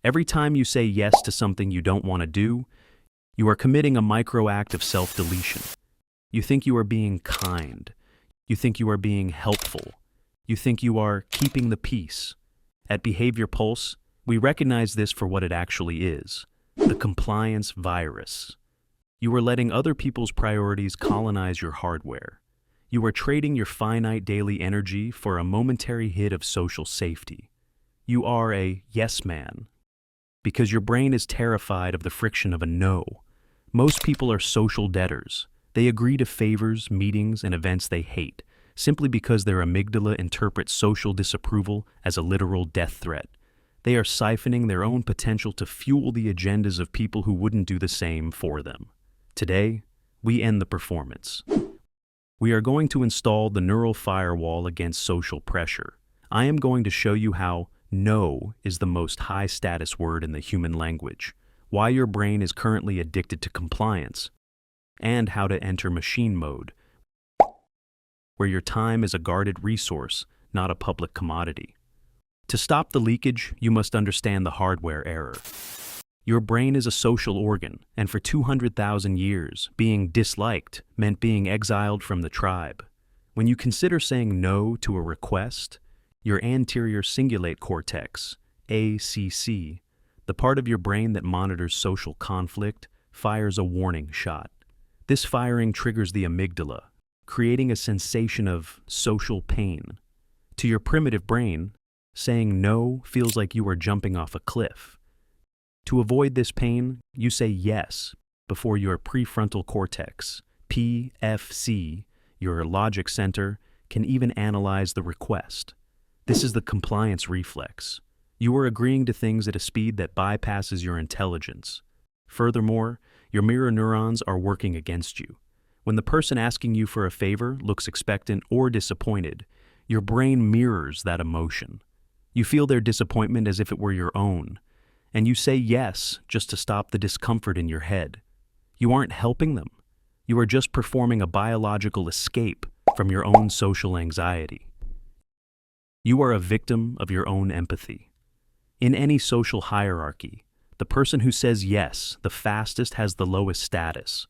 Every time you say yes to something you don't want to do, you are committing a micro act of self-deletion. You think you are being kind. You think you are being helpful. You think you are keeping the peace. At Behavior Pulse, we recognize this for what it actually is, the compliance virus. You are letting other people's priorities colonize your hardware. You are trading your finite daily energy for a momentary hit of social safety. You are a yes man because your brain is terrified of the friction of a no. Most people are social debtors. They agree to favors, meetings, and events they hate, simply because their amygdala interprets social disapproval as a literal death threat. They are siphoning their own potential to fuel the agendas of people who wouldn't do the same for them. Today, we end the performance. We are going to install the neural firewall against social pressure. I am going to show you how no is the most high-status word in the human language, why your brain is currently addicted to compliance, and how to enter machine mode, where your time is a guarded resource, not a public commodity. To stop the leakage, you must understand the hardware error. Your brain is a social organ, and for 200,000 years, being disliked meant being exiled from the tribe. When you consider saying no to a request, your anterior cingulate cortex, ACC, the part of your brain that monitors social conflict, fires a warning shot. This firing triggers the amygdala, creating a sensation of social pain. To your primitive brain, saying no feels like you are jumping off a cliff. To avoid this pain, you say yes before your prefrontal cortex, PFC, your logic center, can even analyze the request. This is the compliance reflex. You are agreeing to things at a speed that bypasses your intelligence. Furthermore, your mirror neurons are working against you. When the person asking you for a favor looks expectant or disappointed, your brain mirrors that emotion. You feel their disappointment as if it were your own, and you say yes just to stop the discomfort in your head. You aren't helping them. You are just performing a biological escape from your own social anxiety. You are a victim of your own empathy. In any social hierarchy, the person who says yes the fastest has the lowest status.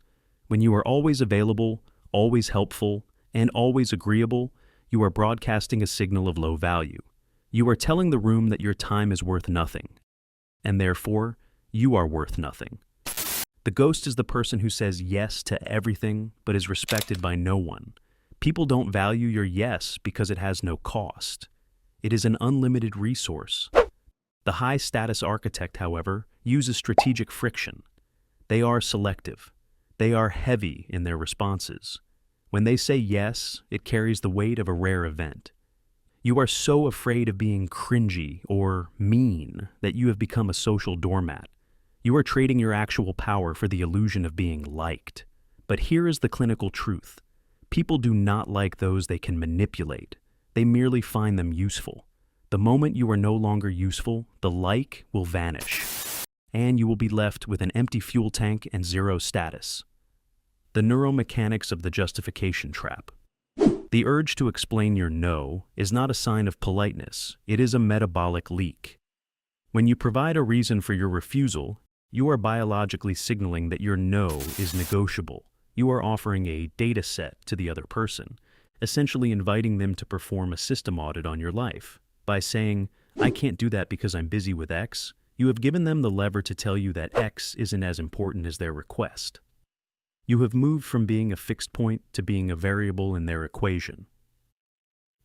When you are always available, always helpful, and always agreeable, you are broadcasting a signal of low value. You are telling the room that your time is worth nothing, and therefore, you are worth nothing. The ghost is the person who says yes to everything but is respected by no one. People don't value your yes because it has no cost. It is an unlimited resource. The high-status architect, however, uses strategic friction. They are selective. They are heavy in their responses. When they say yes, it carries the weight of a rare event. You are so afraid of being cringy or mean that you have become a social doormat. You are trading your actual power for the illusion of being liked. But here is the clinical truth. People do not like those they can manipulate. They merely find them useful. The moment you are no longer useful, the like will vanish, and you will be left with an empty fuel tank and zero status. The neuromechanics of the justification trap. The urge to explain your no is not a sign of politeness, it is a metabolic leak. When you provide a reason for your refusal, you are biologically signaling that your no is negotiable. You are offering a data set to the other person, essentially inviting them to perform a system audit on your life. By saying, I can't do that because I'm busy with X, you have given them the lever to tell you that X isn't as important as their request. You have moved from being a fixed point to being a variable in their equation.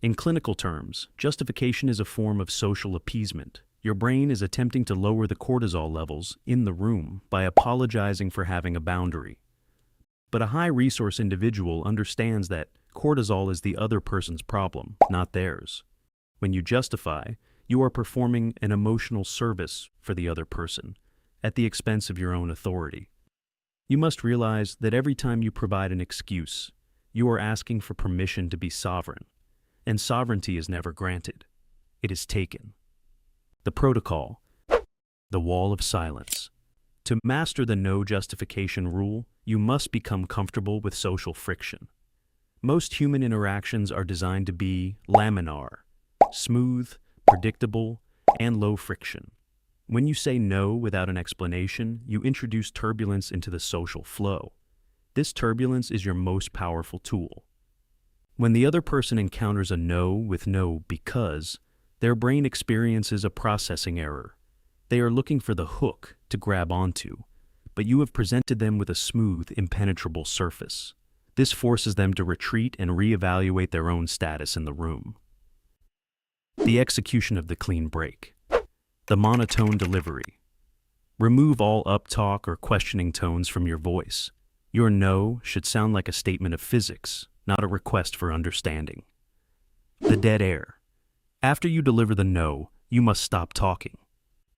In clinical terms, justification is a form of social appeasement. Your brain is attempting to lower the cortisol levels in the room by apologizing for having a boundary. But a high-resource individual understands that cortisol is the other person's problem, not theirs. When you justify, you are performing an emotional service for the other person, at the expense of your own authority. You must realize that every time you provide an excuse, you are asking for permission to be sovereign, and sovereignty is never granted. It is taken. The protocol, the wall of silence. To master the no justification rule, you must become comfortable with social friction. Most human interactions are designed to be laminar, smooth, predictable, and low friction. When you say no without an explanation, you introduce turbulence into the social flow. This turbulence is your most powerful tool. When the other person encounters a no with no because, their brain experiences a processing error. They are looking for the hook to grab onto, but you have presented them with a smooth, impenetrable surface. This forces them to retreat and reevaluate their own status in the room. The execution of the clean break. The monotone delivery. Remove all uptalk or questioning tones from your voice. Your no should sound like a statement of physics, not a request for understanding. The dead air. After you deliver the no, you must stop talking.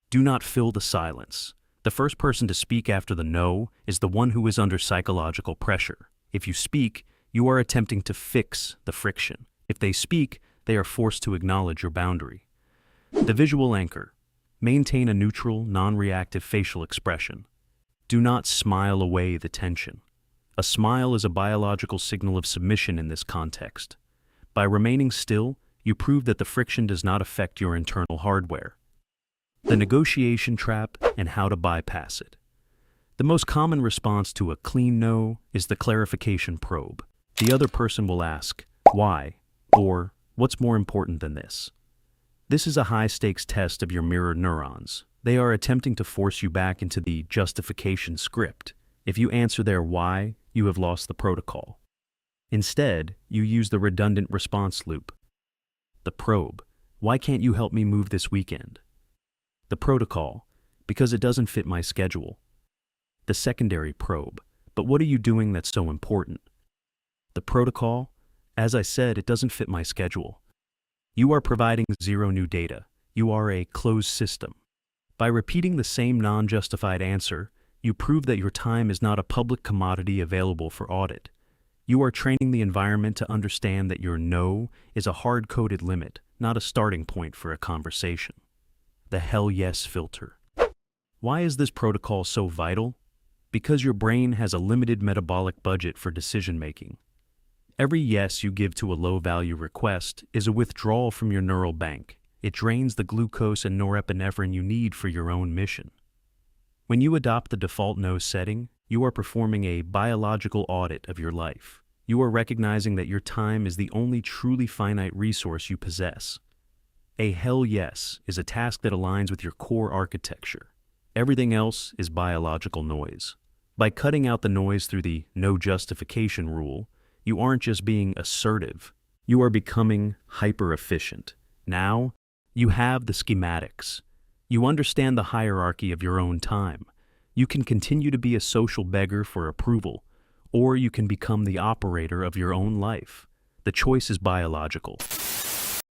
Do not fill the silence. The first person to speak after the no is the one who is under psychological pressure. If you speak, you are attempting to fix the friction. If they speak, they are forced to acknowledge your boundary. The visual anchor. Maintain a neutral, non-reactive facial expression. Do not smile away the tension. A smile is a biological signal of submission in this context. By remaining still, you prove that the friction does not affect your internal hardware. The negotiation trap and how to bypass it. The most common response to a clean no is the clarification probe. The other person will ask, why, or what's more important than this? This is a high-stakes test of your mirror neurons. They are attempting to force you back into the justification script. If you answer their why, you have lost the protocol. Instead, you use the redundant response loop. The probe. Why can't you help me move this weekend? The protocol. Because it doesn't fit my schedule. The secondary probe. But what are you doing that's so important? The protocol. As I said, it doesn't fit my schedule. You are providing zero new data. You are a closed system. By repeating the same non-justified answer, you prove that your time is not a public commodity available for audit. You are training the environment to understand that your no is a hard-coded limit, not a starting point for a conversation. The hell yes filter. Why is this protocol so vital? Because your brain has a limited metabolic budget for decision-making. Every yes you give to a low-value request is a withdrawal from your neural bank. It drains the glucose and norepinephrine you need for your own mission. When you adopt the default no setting, you are performing a biological audit of your life. You are recognizing that your time is the only truly finite resource you possess. A hell yes is a task that aligns with your core architecture. Everything else is biological noise. By cutting out the noise through the no justification rule, you aren't just being assertive, you are becoming hyper-efficient. Now, you have the schematics. You understand the hierarchy of your own time. You can continue to be a social beggar for approval, or you can become the operator of your own life. The choice is biological.